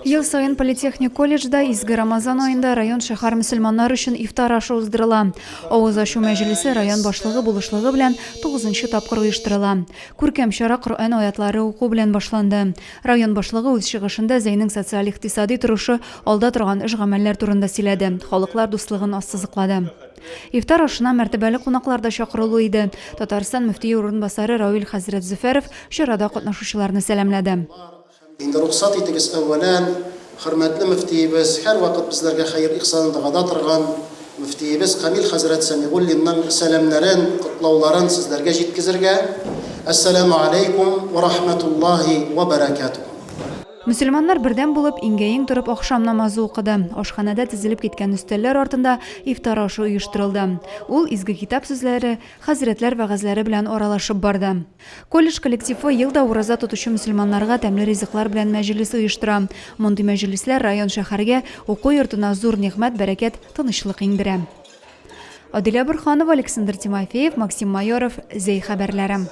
Ел сайын политехник колледжда изге Рамазан айында район шәһәр мөселманнар өчен ифтар ашы уздырыла. Авыз ачу мәҗлесе район башлыгы булышлыгы белән 9нчы тапкыр оештырыла. Күркәм чара Коръән аятлары уку белән башланды. Район башлыгы үз чыгышында Зәйнең социаль-икътисади торышы алда торган эш гамәлләр турында сөйләде. Халыклар дуслыгын ассызыклады. Ифтар ашына мәртәбәле кунаклар да чакырылу иде. Татарстан мөфтие урынбасары Равил Хәзрәт Зөфәров чарада катнашучыларны сәламләде. Инде рөхсәт итегез әввәлән, хөрмәтле мөфтиебез, һәр вакыт безләргә хәер ихсанында гада торган мөфтиебез Камил хәзрәт Сәмигуллинның сәламнәрен, котлауларын сезләргә җиткезергә. Ассаламу алейкум ва рахматуллаһи ва баракатуһ. Мөселманнар бердәм булып иңгәйең торып ахшам намазы укыды. Ашханада тезелеп киткән өстәлләр артында ифтар ашы оештырылды. Ул изге китап сүзләре, хәзрәтләр вәгазьләре белән аралашып барды. Колледж коллективы елда ураза тотучы мөселманнарга тәмле ризыклар белән мәҗлес оештыра. Мондый мәҗлесләр район шәһәргә, уку йортына зур нигъмәт, бәрәкәт, тынычлык иңдерә. Адилә Бурханова, Александр Тимофеев, Максим Майоров, Зей хәбәрләре.